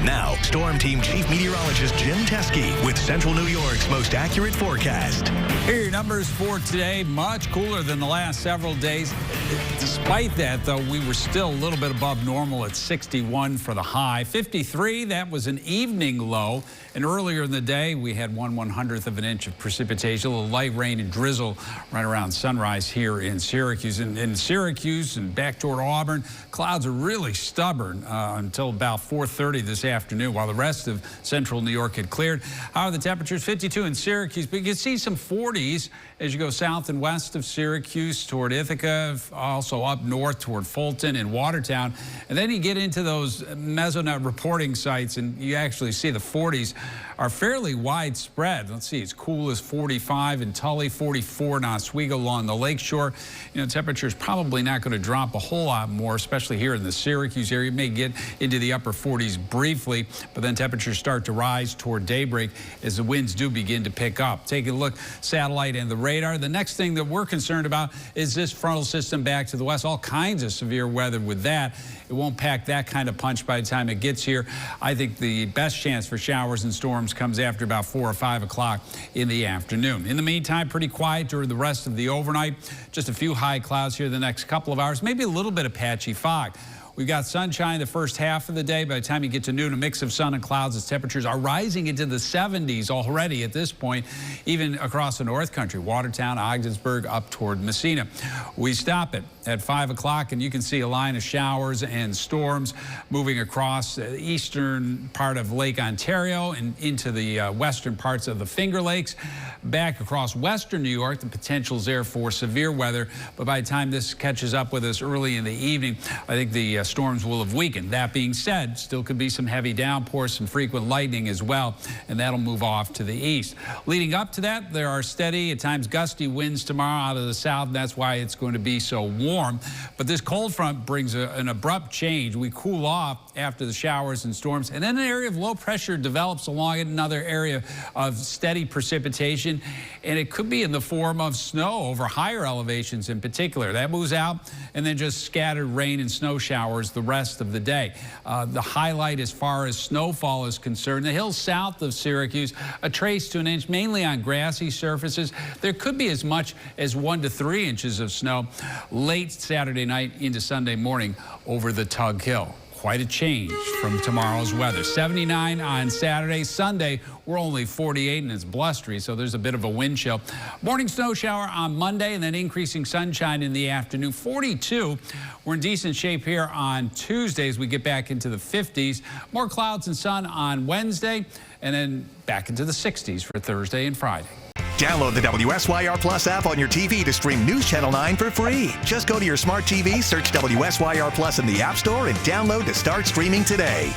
Now, Storm Team Chief Meteorologist Jim Teske with Central New York's most accurate forecast. Here are your numbers for today. Much cooler than the last several days. Despite that, though, we were still a little bit above normal at 61 for the high. 53, that was an evening low. And earlier in the day, we had 1/100th of an inch of precipitation, a little light rain and drizzle right around sunrise here in Syracuse. In Syracuse and back toward Auburn, clouds are really stubborn until about 4:30 this afternoon, while the rest of central New York had cleared. However, the temperature's 52 in Syracuse, but you can see some 40s as you go south and west of Syracuse toward Ithaca, also up north toward Fulton and Watertown. And then you get into those mesonet reporting sites and you actually see the 40s are fairly widespread. Let's see, it's cool as 45 in Tully, 44 in Oswego along the lakeshore. You know, temperature's probably not going to drop a whole lot more, especially here in the Syracuse area. You may get into the upper 40s briefly, but then temperatures start to rise toward daybreak as the winds do begin to pick up. Taking a look, satellite and the radar. The next thing that we're concerned about is this frontal system back to the west. All kinds of severe weather with that. It won't pack that kind of punch by the time it gets here. I think the best chance for showers and storms comes after about 4 or 5 o'clock in the afternoon. In the meantime, pretty quiet during the rest of the overnight. Just a few high clouds here the next couple of hours, maybe a little bit of patchy fog. We've got sunshine the first half of the day. By the time you get to noon, a mix of sun and clouds as temperatures are rising into the 70s already at this point, even across the North Country, Watertown, Ogdensburg, up toward Messina. We stop it at 5 o'clock, and you can see a line of showers and storms moving across the eastern part of Lake Ontario and into the western parts of the Finger Lakes. Back across western New York, the potential's there for severe weather, but by the time this catches up with us early in the evening, I think the storms will have weakened. That being said, still could be some heavy downpours, some frequent lightning as well, and that'll move off to the east. Leading up to that, there are steady, at times gusty winds tomorrow out of the south, and that's why it's going to be so warm. But this cold front brings an abrupt change. We cool off after the showers and storms, and then an area of low pressure develops along it, another area of steady precipitation, and it could be in the form of snow over higher elevations in particular. That moves out, and then just scattered rain and snow showers the rest of the day. The highlight as far as snowfall is concerned, the hills south of Syracuse, a trace to an inch, mainly on grassy surfaces. There could be as much as 1 to 3 inches of snow late Saturday night into Sunday morning over the Tug Hill. Quite a change from tomorrow's weather. 79 on Saturday. Sunday, we're only 48 and it's blustery, so there's a bit of a wind chill. Morning snow shower on Monday and then increasing sunshine in the afternoon. 42. We're in decent shape here on Tuesday as we get back into the 50s. More clouds and sun on Wednesday and then back into the 60s for Thursday and Friday. Download the WSYR Plus app on your TV to stream News Channel 9 for free. Just go to your smart TV, search WSYR Plus in the App Store, and download to start streaming today.